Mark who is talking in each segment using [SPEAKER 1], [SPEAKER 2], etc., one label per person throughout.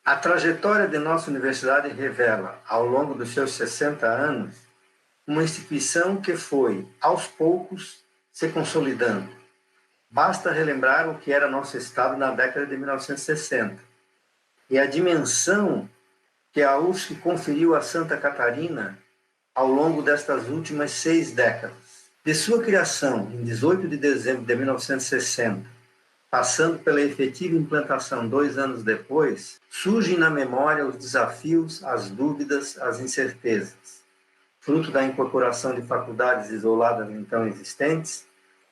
[SPEAKER 1] A trajetória de nossa universidade revela, ao longo dos seus 60 anos, uma instituição que foi, aos poucos, se consolidando. Basta relembrar o que era nosso estado na década de 1960 e a dimensão que a UFSC conferiu a Santa Catarina ao longo destas últimas 6 décadas. De sua criação, em 18 de dezembro de 1960, passando pela efetiva implantação 2 anos depois, surgem na memória os desafios, as dúvidas, as incertezas. Fruto da incorporação de faculdades isoladas então existentes,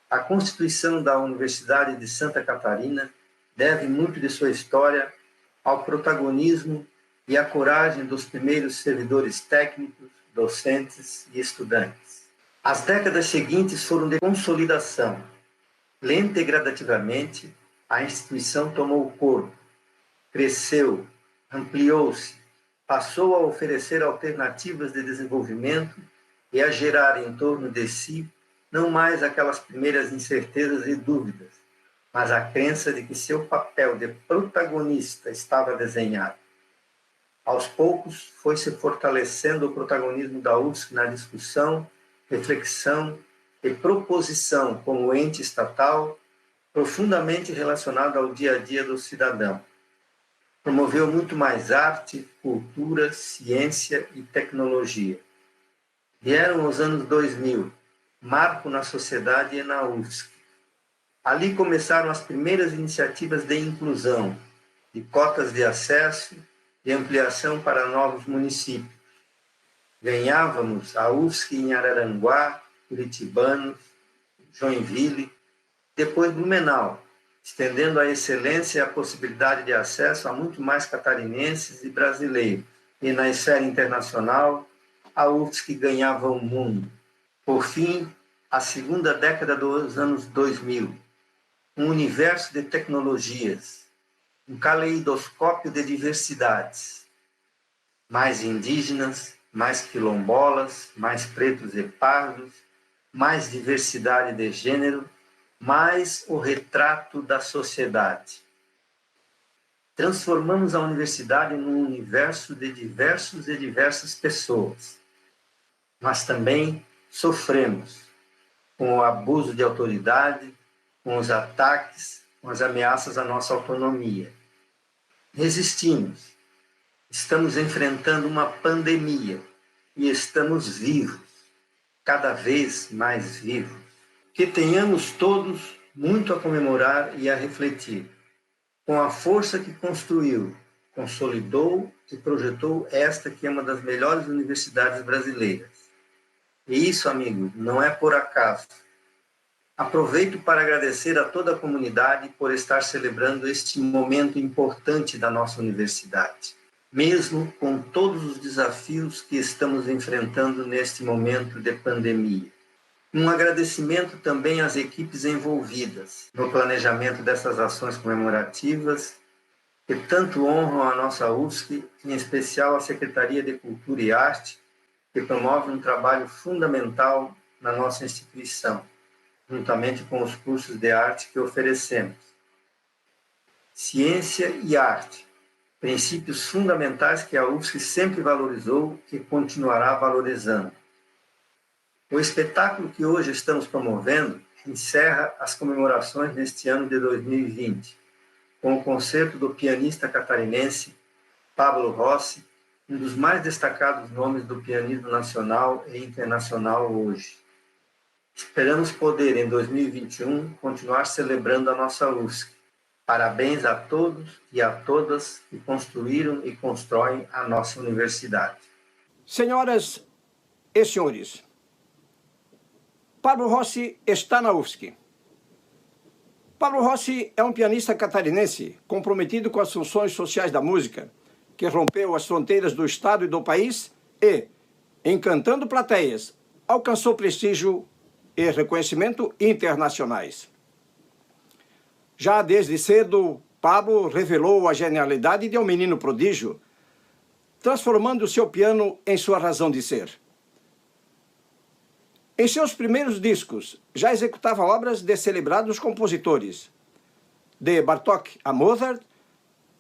[SPEAKER 1] a constituição da Universidade de Santa Catarina deve muito de sua história ao protagonismo e à coragem dos primeiros servidores técnicos, docentes e estudantes. As décadas seguintes foram de consolidação. Lenta e gradativamente, a instituição tomou corpo, cresceu, ampliou-se, passou a oferecer alternativas de desenvolvimento e a gerar em torno de si não mais aquelas primeiras incertezas e dúvidas, mas a crença de que seu papel de protagonista estava desenhado. Aos poucos, foi se fortalecendo o protagonismo da UFSC na discussão, reflexão e proposição como ente estatal, profundamente relacionado ao dia a dia do cidadão. Promoveu muito mais arte, cultura, ciência e tecnologia. Vieram os anos 2000, marco na sociedade e na UFSC. Ali começaram as primeiras iniciativas de inclusão, de cotas de acesso, de ampliação para novos municípios. Ganhávamos a UFSC em Araranguá, Curitibanos, Joinville, depois Blumenau, estendendo a excelência e a possibilidade de acesso a muito mais catarinenses e brasileiros. E na esfera internacional, a UFSC ganhava o mundo. Por fim, a segunda década dos anos 2000, um universo de tecnologias, um caleidoscópio de diversidades, mais indígenas, mais quilombolas, mais pretos e pardos, mais diversidade de gênero, mais o retrato da sociedade. Transformamos a universidade num universo de diversos e diversas pessoas, mas também sofremos com o abuso de autoridade, com os ataques, com as ameaças à nossa autonomia. Resistimos. Estamos enfrentando uma pandemia e estamos vivos, cada vez mais vivos. Que tenhamos todos muito a comemorar e a refletir, com a força que construiu, consolidou e projetou esta que é uma das melhores universidades brasileiras. E isso, amigo, não é por acaso. Aproveito para agradecer a toda a comunidade por estar celebrando este momento importante da nossa universidade, mesmo com todos os desafios que estamos enfrentando neste momento de pandemia. Um agradecimento também às equipes envolvidas no planejamento dessas ações comemorativas, que tanto honram a nossa UFSC, em especial a Secretaria de Cultura e Arte, que promove um trabalho fundamental na nossa instituição, juntamente com os cursos de arte que oferecemos. Ciência e arte, princípios fundamentais que a UFSC sempre valorizou e continuará valorizando. O espetáculo que hoje estamos promovendo encerra as comemorações neste ano de 2020, com o concerto do pianista catarinense Pablo Rossi, um dos mais destacados nomes do pianismo nacional e internacional hoje. Esperamos poder, em 2021, continuar celebrando a nossa UFSC. Parabéns a todos e a todas que construíram e constroem a nossa universidade.
[SPEAKER 2] Senhoras e senhores, Pablo Rossi está na UFSC. Pablo Rossi é um pianista catarinense comprometido com as funções sociais da música, que rompeu as fronteiras do estado e do país e, encantando plateias, alcançou prestígio e reconhecimento internacionais. Já desde cedo, Pablo revelou a genialidade de um menino prodígio, transformando o seu piano em sua razão de ser. Em seus primeiros discos, já executava obras de celebrados compositores, de Bartók a Mozart,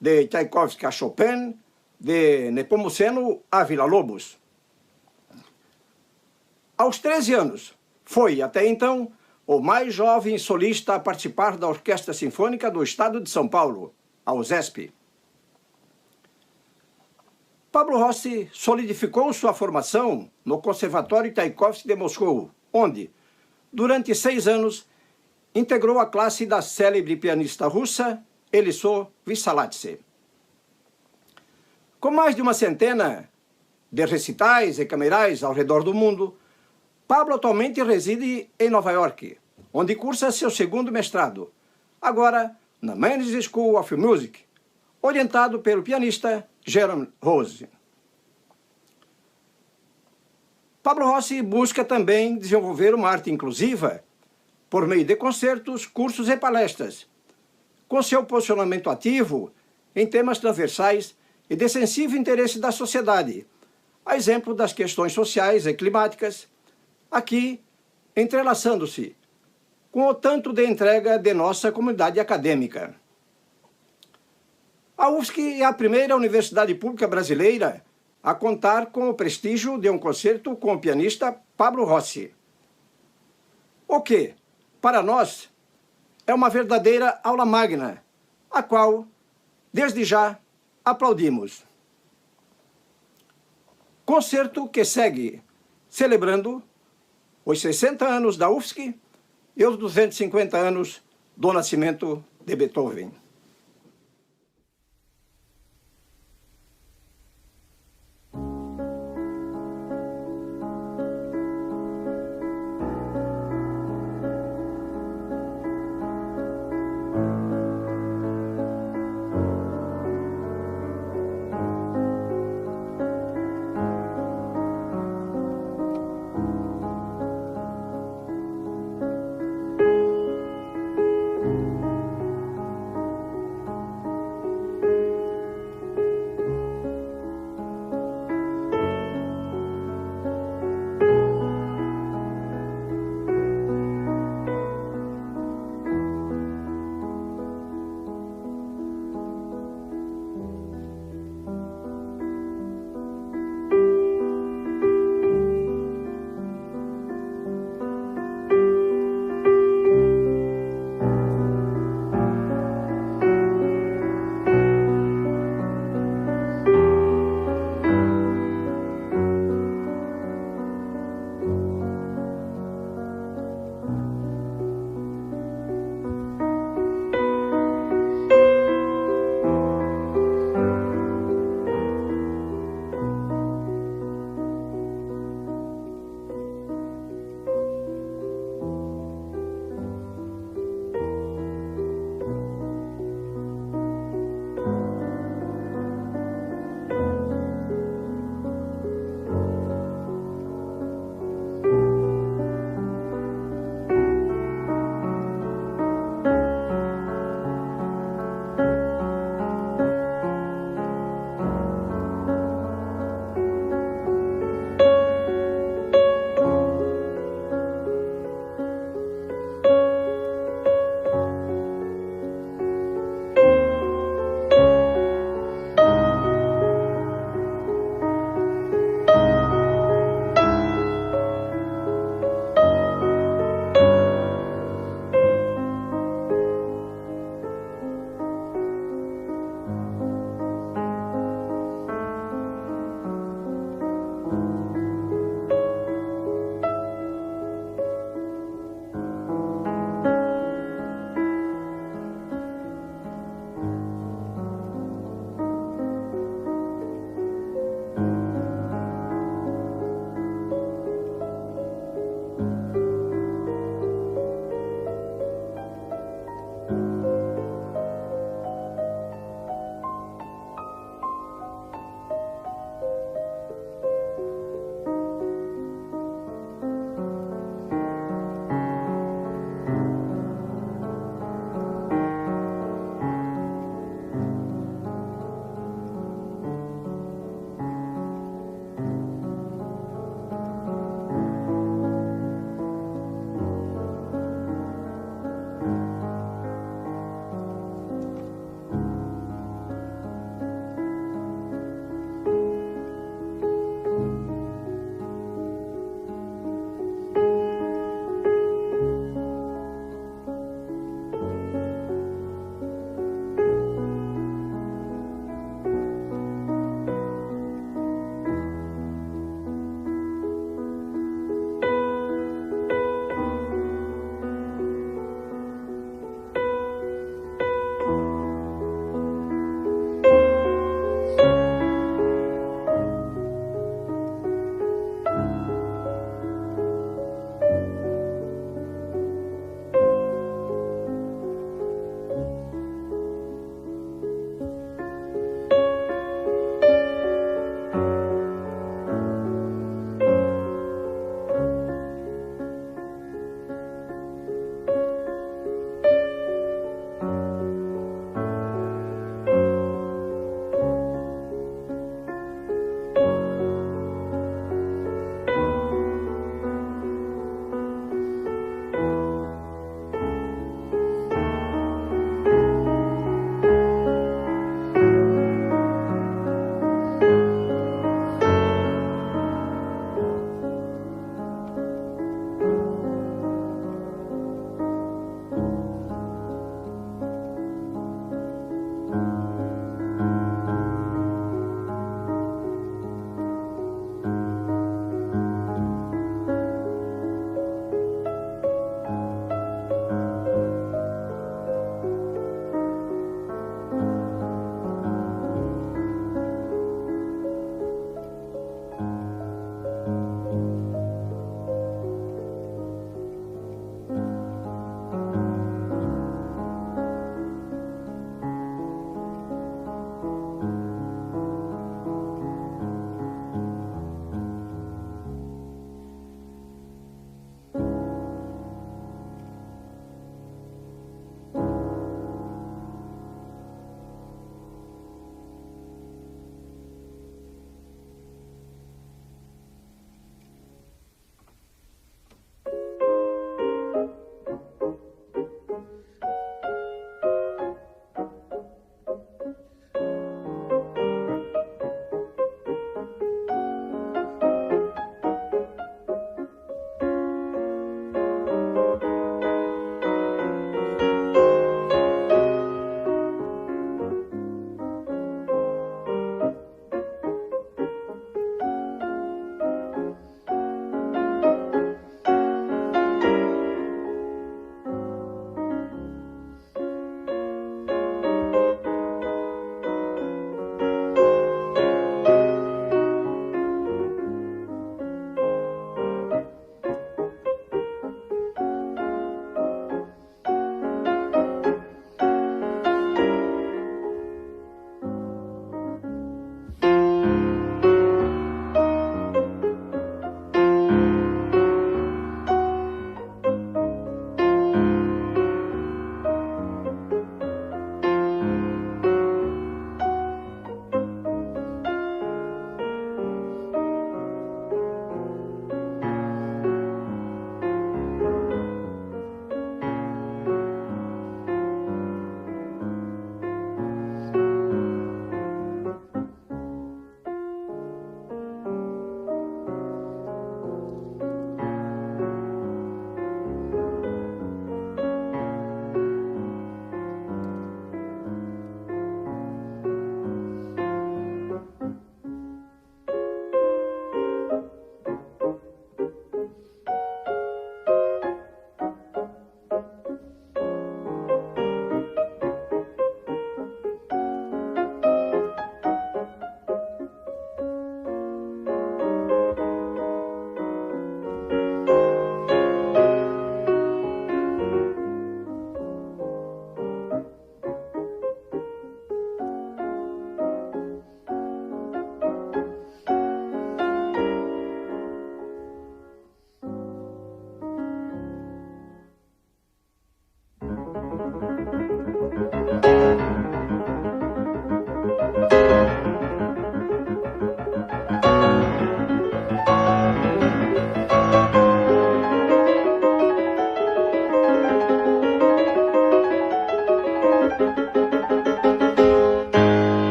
[SPEAKER 2] de Tchaikovsky a Chopin, de Nepomuceno a Villa-Lobos. Aos 13 anos, foi, até então, o mais jovem solista a participar da Orquestra Sinfônica do Estado de São Paulo, a OSESP. Pablo Rossi solidificou sua formação no Conservatório Tchaikovsky de Moscou, onde, durante 6 anos, integrou a classe da célebre pianista russa Elisô Wissaladze. Com mais de uma centena de recitais e camerais ao redor do mundo, Pablo atualmente reside em Nova York, onde cursa seu segundo mestrado, agora na Mannes School of Music, orientado pelo pianista Jerome Rose. Pablo Rossi busca também desenvolver uma arte inclusiva por meio de concertos, cursos e palestras, com seu posicionamento ativo em temas transversais e de sensível interesse da sociedade, a exemplo das questões sociais e climáticas, aqui entrelaçando-se com o tanto de entrega de nossa comunidade acadêmica. A UFSC é a primeira universidade pública brasileira a contar com o prestígio de um concerto com o pianista Pablo Rossi, o que, para nós, é uma verdadeira aula magna, a qual, desde já, aplaudimos. Concerto que segue celebrando os 60 anos da UFSC e os 250 anos do nascimento de Beethoven.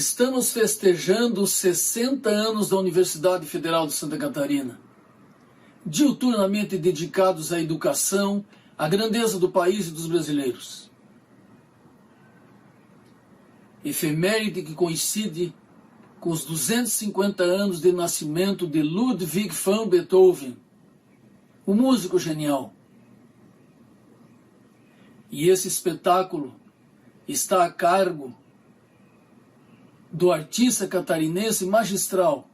[SPEAKER 3] Estamos festejando os 60 anos da Universidade Federal de Santa Catarina, diuturnamente dedicados à educação, à grandeza do país e dos brasileiros. Efeméride que coincide com os 250 anos de nascimento de Ludwig van Beethoven, o músico genial. E esse espetáculo está a cargo do artista catarinense magistral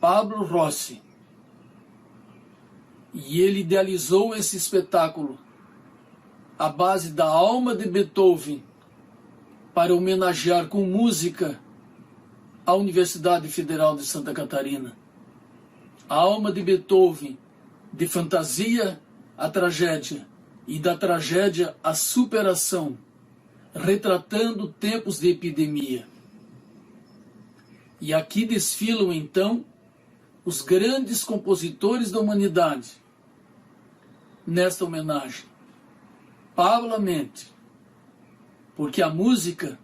[SPEAKER 3] Pablo Rossi. E ele idealizou esse espetáculo à base da alma de Beethoven para homenagear com música a Universidade Federal de Santa Catarina. A alma de Beethoven, de fantasia à tragédia e da tragédia à superação, retratando tempos de epidemia. E aqui desfilam então os grandes compositores da humanidade nesta homenagem, paulatinamente, porque a música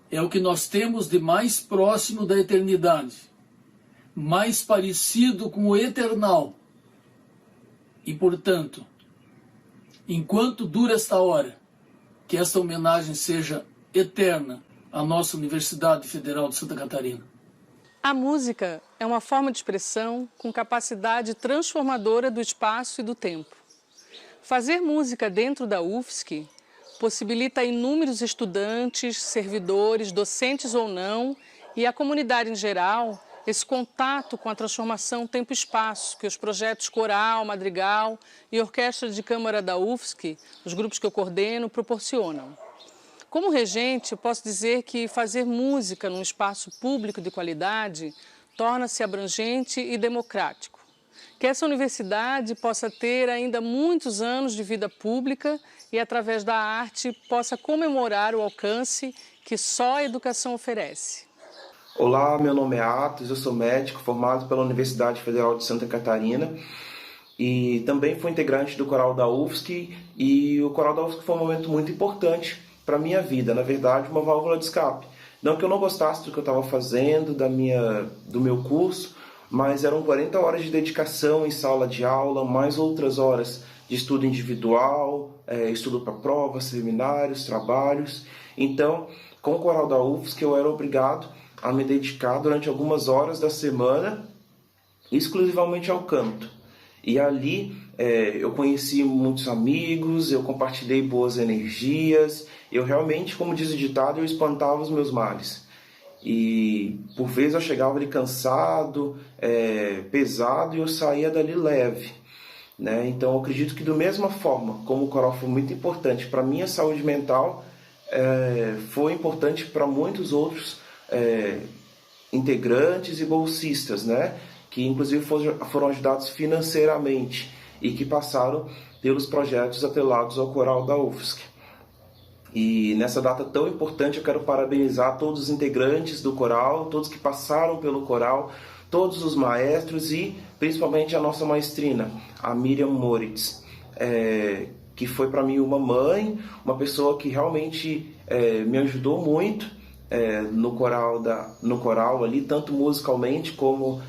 [SPEAKER 3] é o que nós temos de mais próximo da eternidade, mais parecido com o eternal. E, portanto, enquanto dura esta hora, que esta homenagem seja eterna à nossa Universidade Federal de Santa Catarina.
[SPEAKER 4] A música é uma forma de expressão com capacidade transformadora do espaço e do tempo. Fazer música dentro da UFSC possibilita a inúmeros estudantes, servidores, docentes ou não, e a comunidade em geral, esse contato com a transformação tempo-espaço que os projetos Coral, Madrigal e Orquestra de Câmara da UFSC, os grupos que eu coordeno, proporcionam. Como regente, eu posso dizer que fazer música num espaço público de qualidade torna-se abrangente e democrático. Que essa universidade possa ter ainda muitos anos de vida pública e, através da arte, possa comemorar o alcance que só a educação oferece.
[SPEAKER 5] Olá, meu nome é Atos, eu sou médico formado pela Universidade Federal de Santa Catarina e também fui integrante do Coral da UFSC, e o Coral da UFSC foi um momento muito importante para a minha vida, na verdade, uma válvula de escape. Não que eu não gostasse do que eu estava fazendo, do meu curso, mas eram 40 horas de dedicação em sala de aula, mais outras horas de estudo individual, estudo para provas, seminários, trabalhos. Então, com o Coral da UFSC, eu era obrigado a me dedicar durante algumas horas da semana exclusivamente ao canto. E ali eu conheci muitos amigos, eu compartilhei boas energias, eu realmente, como diz o ditado, eu espantava os meus males. E por vezes eu chegava ali cansado, pesado, e eu saía dali leve, né? Então eu acredito que, da mesma forma como o coral foi muito importante para a minha saúde mental, foi importante para muitos outros integrantes e bolsistas, né? Que inclusive foram ajudados financeiramente e que passaram pelos projetos atrelados ao Coral da UFSC. E nessa data tão importante eu quero parabenizar todos os integrantes do coral, todos que passaram pelo coral, todos os maestros e principalmente a nossa maestrina, a Miriam Moritz, que foi para mim uma mãe, uma pessoa que realmente me ajudou muito no coral ali, tanto musicalmente como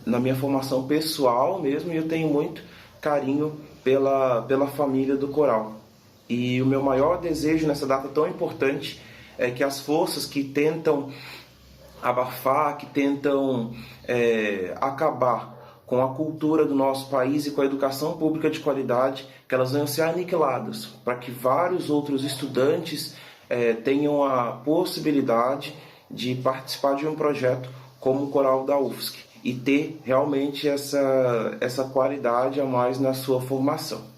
[SPEAKER 5] na minha formação pessoal mesmo, e eu tenho muito carinho pela família do coral. E o meu maior desejo nessa data tão importante é que as forças que tentam abafar, que tentam acabar com a cultura do nosso país e com a educação pública de qualidade, que elas venham ser aniquiladas, para que vários outros estudantes tenham a possibilidade de participar de um projeto como o Coral da UFSC e ter realmente essa qualidade a mais na sua formação.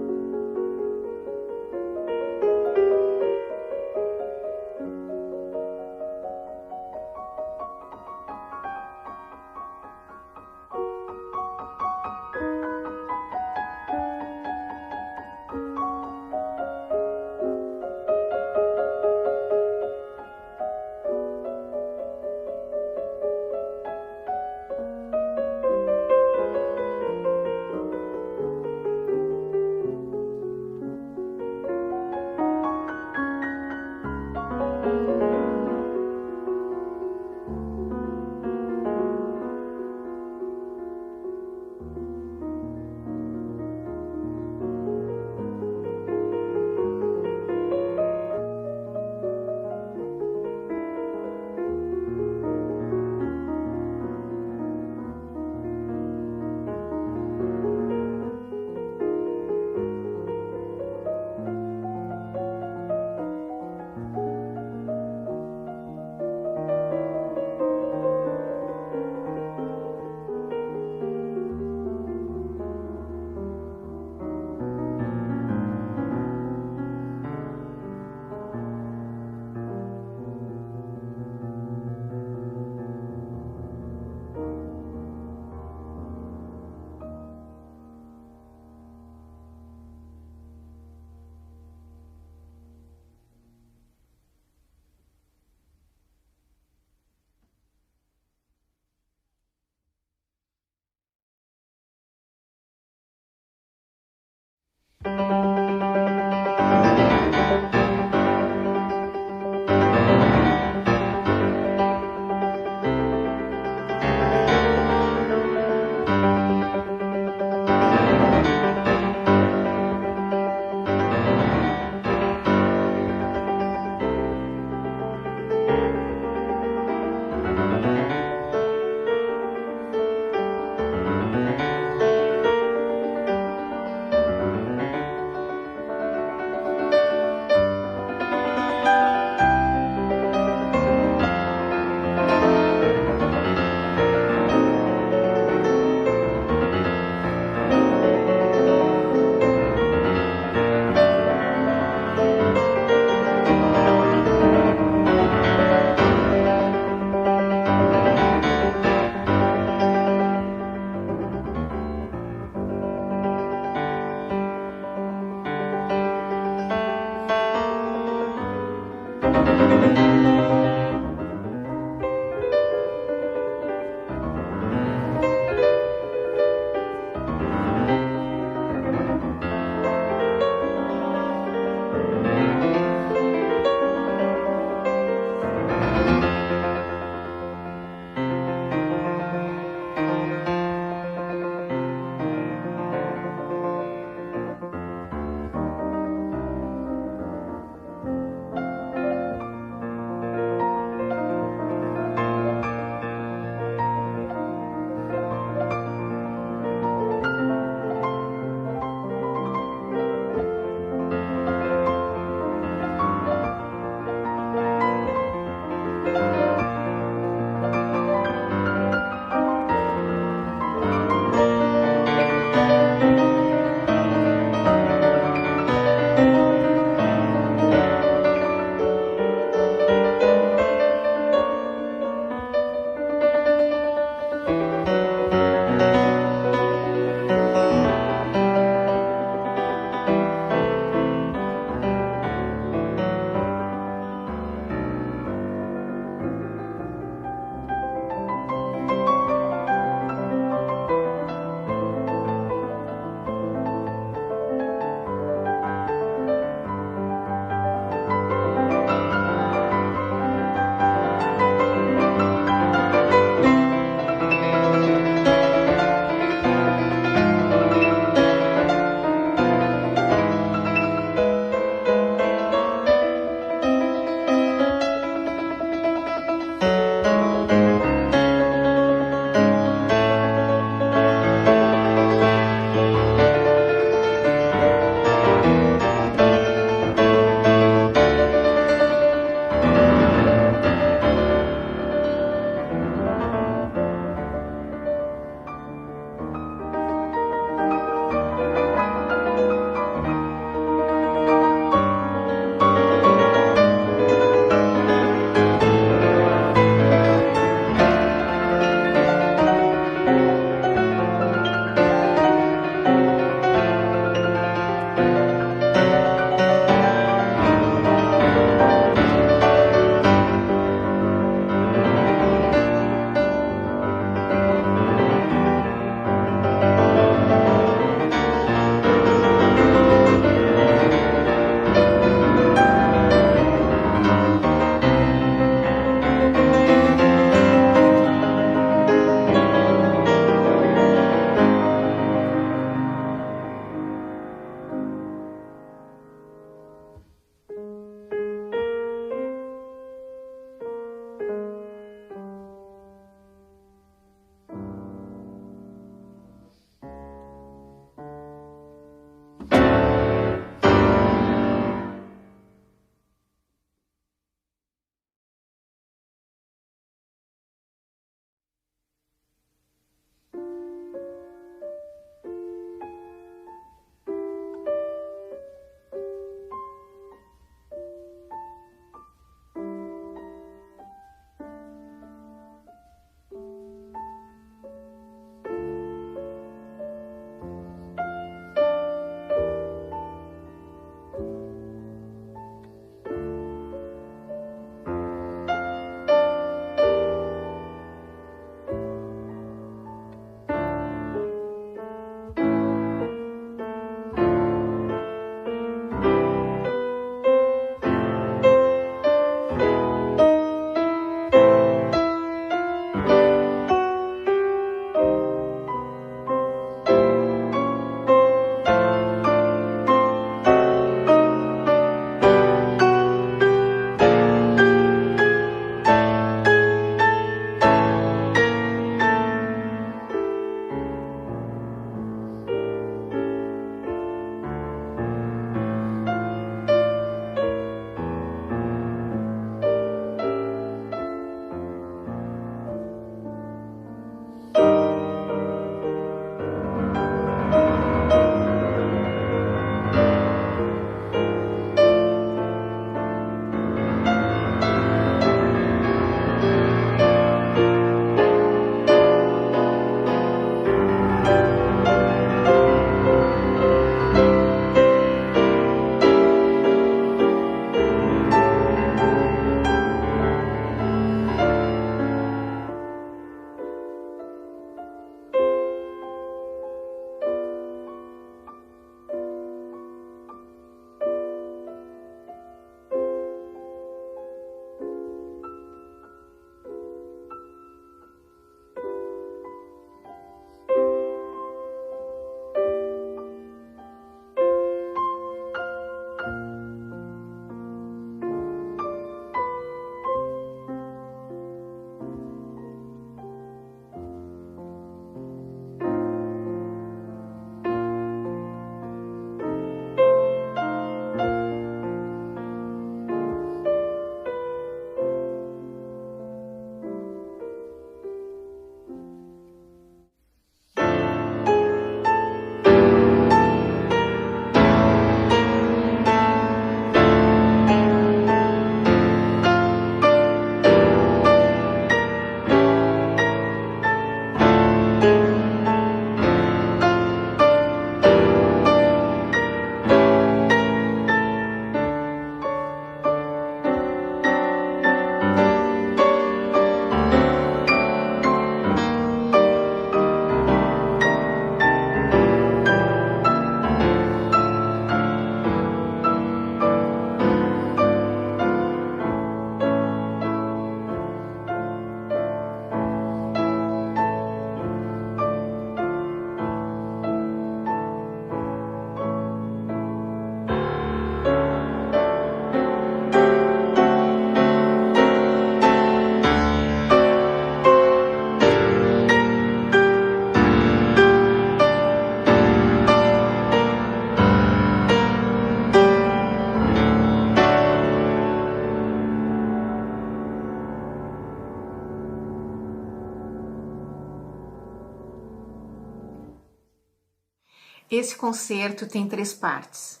[SPEAKER 6] Esse concerto tem 3 partes.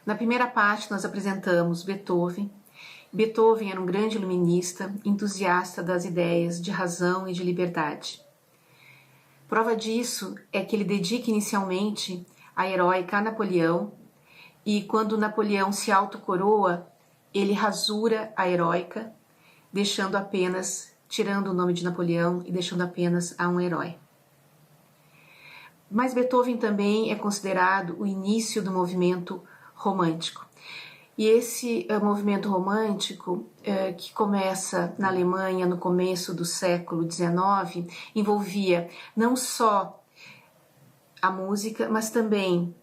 [SPEAKER 6] Na primeira parte, nós apresentamos Beethoven. Beethoven era um grande iluminista, entusiasta das ideias de razão e de liberdade. Prova disso é que ele dedica inicialmente a heróica a Napoleão, e quando Napoleão se autocoroa, ele rasura a heróica, tirando o nome de Napoleão e deixando apenas a um herói. Mas Beethoven também é considerado o início do movimento romântico. E esse movimento romântico, que começa na Alemanha no começo do século XIX, envolvia não só a música, mas também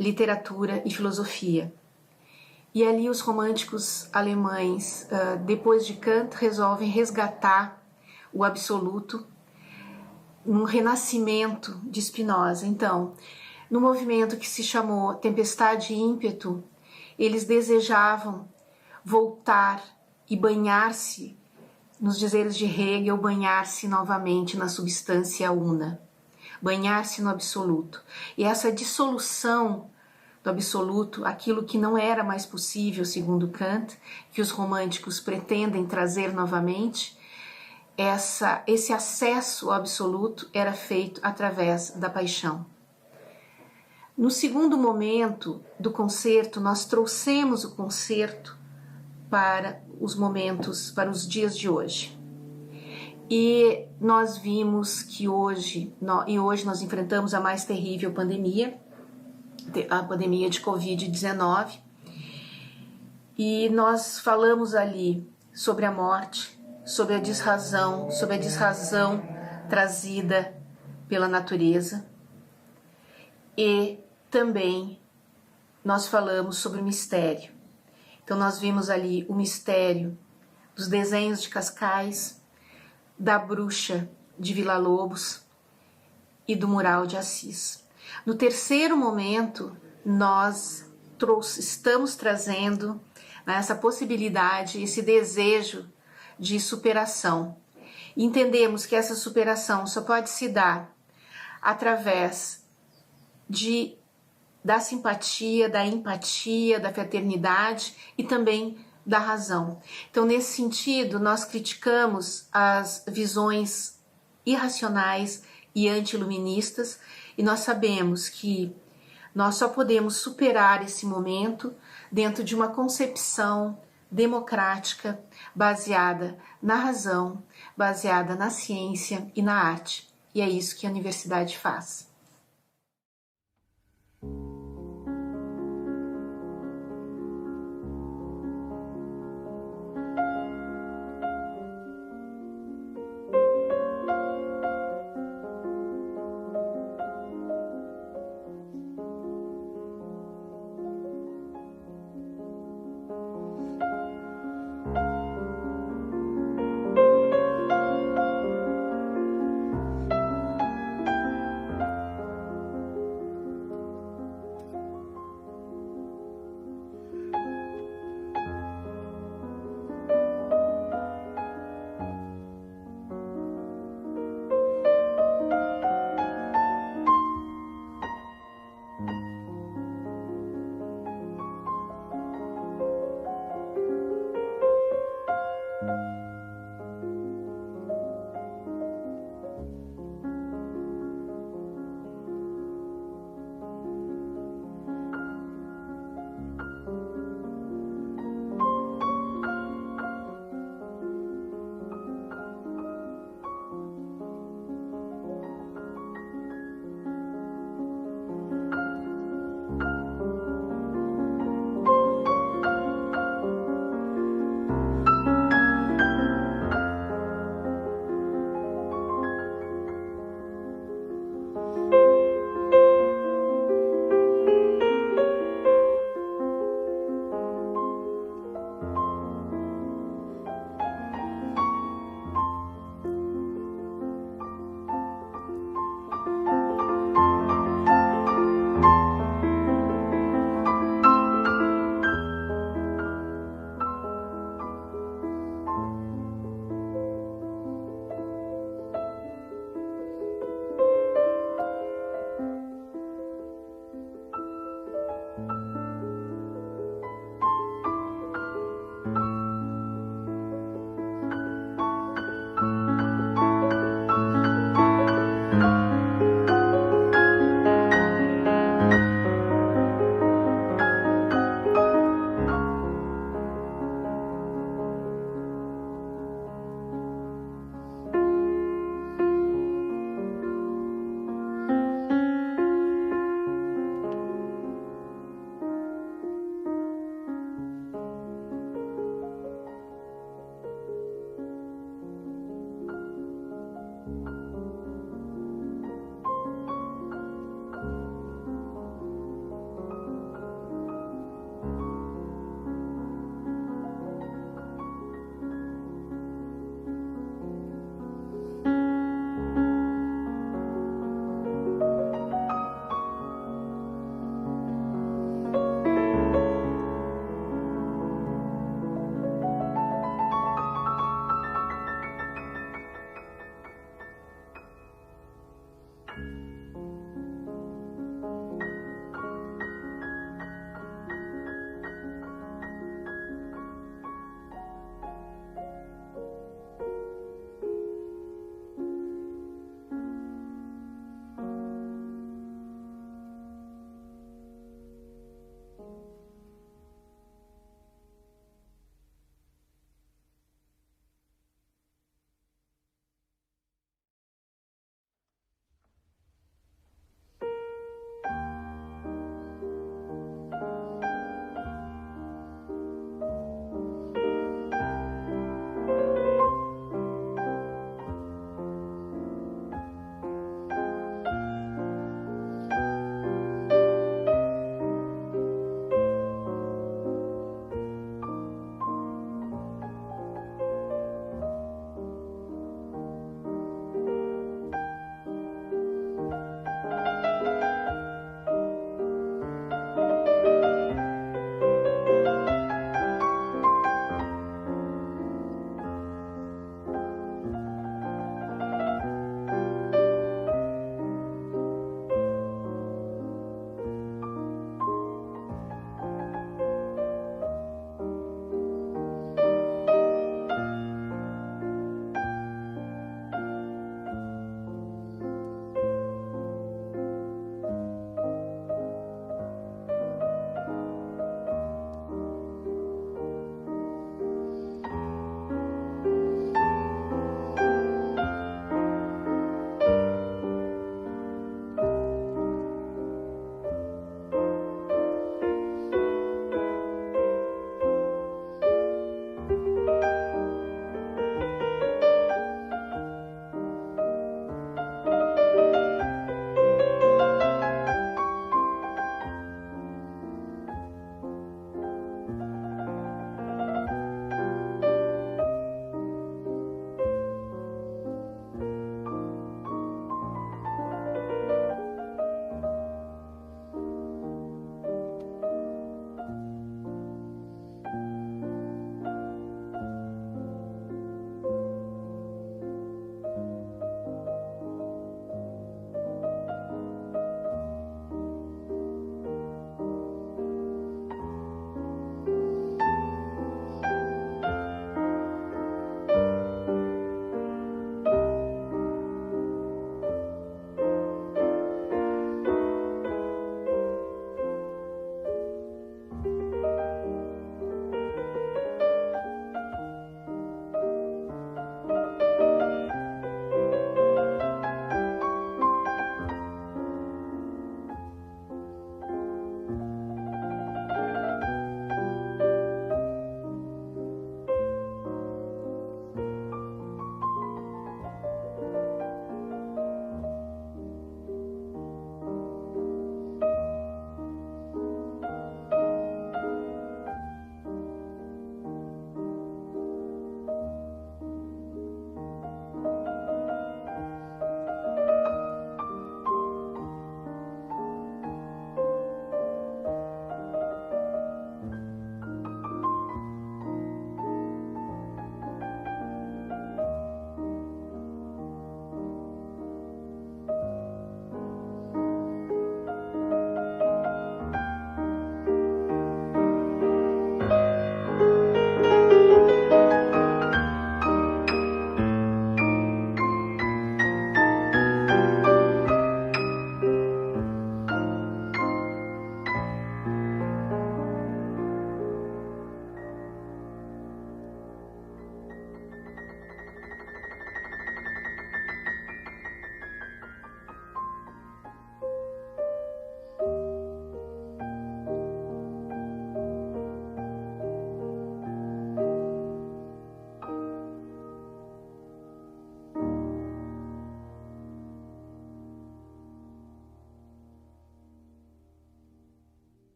[SPEAKER 6] literatura e filosofia. E ali os românticos alemães, depois de Kant, resolvem resgatar o absoluto num renascimento de Spinoza. Então, no movimento que se chamou Tempestade e Ímpeto, eles desejavam voltar e banhar-se, nos dizeres de Hegel, banhar-se novamente na substância una, banhar-se no absoluto. E essa dissolução do absoluto, aquilo que não era mais possível, segundo Kant, que os românticos pretendem trazer novamente, esse acesso ao absoluto era feito através da paixão. No segundo momento do concerto, nós trouxemos o concerto para os dias de hoje. E nós vimos que hoje nós enfrentamos a mais terrível pandemia, a pandemia de Covid-19, e nós falamos ali sobre a morte, sobre a desrazão trazida pela natureza, e também nós falamos sobre o mistério. Então nós vimos ali o mistério dos desenhos de Cascais, da bruxa de Villa-Lobos e do mural de Assis. No terceiro momento, nós estamos trazendo essa possibilidade, esse desejo de superação. E entendemos que essa superação só pode se dar através da simpatia, da empatia, da fraternidade e também da razão. Então, nesse sentido, nós criticamos as visões irracionais e anti-iluministas, e nós sabemos que nós só podemos superar esse momento dentro de uma concepção democrática, baseada na razão, baseada na ciência e na arte. E é isso que a universidade faz.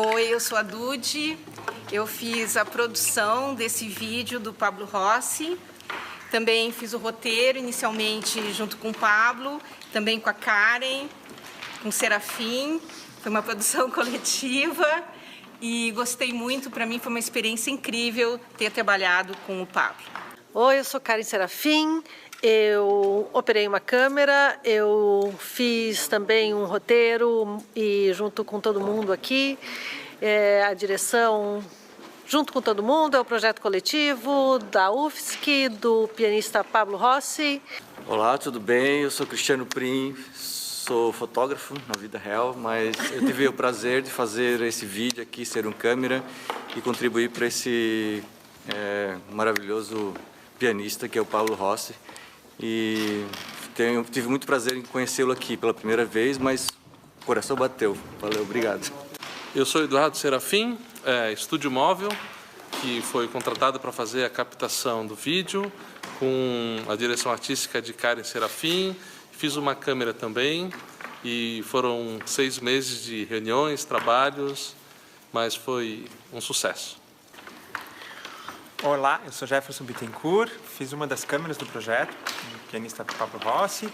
[SPEAKER 7] Oi, eu sou a Dude, eu fiz a produção desse vídeo do Pablo Rossi, também fiz o roteiro inicialmente junto com o Pablo, também com a Karen, com o Serafim, foi uma produção coletiva e gostei muito, para mim foi uma experiência incrível ter trabalhado com o Pablo.
[SPEAKER 8] Oi, eu sou Karen Serafim, eu operei uma câmera, eu fiz também um roteiro e junto com todo mundo aqui, a direção junto com todo mundo, é o projeto coletivo da UFSC, do pianista Pablo Rossi.
[SPEAKER 9] Olá, tudo bem? Eu sou Cristiano Prim, sou fotógrafo na vida real, mas eu tive o prazer de fazer esse vídeo aqui, ser um câmera e contribuir para esse maravilhoso pianista que é o Pablo Rossi. E tive muito prazer em conhecê-lo aqui pela primeira vez, mas o coração bateu. Valeu, obrigado.
[SPEAKER 10] Eu sou Eduardo Serafim, estúdio móvel, que foi contratado para fazer a captação do vídeo, com a direção artística de Karen Serafim. Fiz uma câmera também e foram 6 meses de reuniões, trabalhos, mas foi um sucesso.
[SPEAKER 11] Olá, eu sou Jefferson Bittencourt, fiz uma das câmeras do projeto, o pianista Pablo Rossi,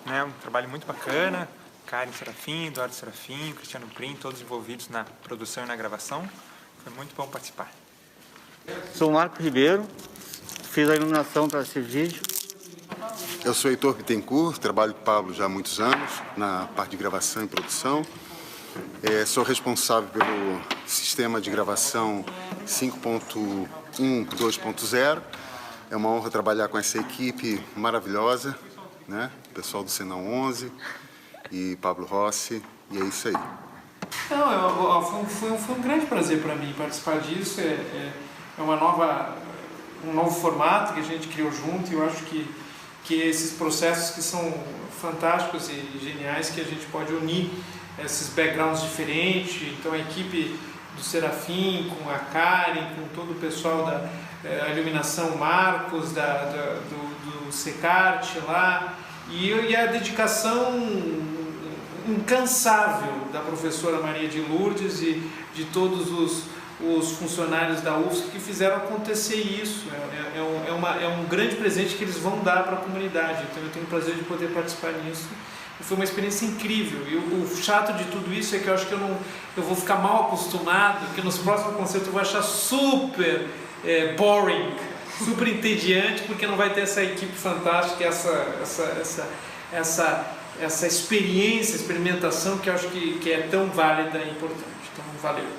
[SPEAKER 11] um trabalho muito bacana, Karen Serafim, Eduardo Serafim, Cristiano Prim, todos envolvidos na produção e na gravação, foi muito bom participar.
[SPEAKER 12] Sou Marco Ribeiro, fiz a iluminação para esse vídeo.
[SPEAKER 13] Eu sou Heitor Bittencourt, trabalho com o Pablo já há muitos anos, na parte de gravação e produção. Sou responsável pelo sistema de gravação 5.1 2.0. É uma honra trabalhar com essa equipe maravilhosa, né? O pessoal do Senão 11 e Pablo Rossi, e é isso aí.
[SPEAKER 14] Foi um grande prazer para mim participar disso. É um novo formato que a gente criou junto, e eu acho que esses processos que são fantásticos e geniais, que a gente pode unir esses backgrounds diferentes. Então a equipe do Serafim, com a Karen, com todo o pessoal da iluminação, Marcos, do Secarte lá, e a dedicação incansável da professora Maria de Lourdes e de todos os funcionários da UFSC que fizeram acontecer isso. É um grande presente que eles vão dar para a comunidade, então eu tenho o prazer de poder participar nisso. Foi uma experiência incrível, e o chato de tudo isso é que eu acho que eu vou ficar mal acostumado, que nos próximos concertos eu vou achar super boring, super entediante, porque não vai ter essa equipe fantástica, essa experiência, experimentação que eu acho que é tão válida e importante. Então, valeu.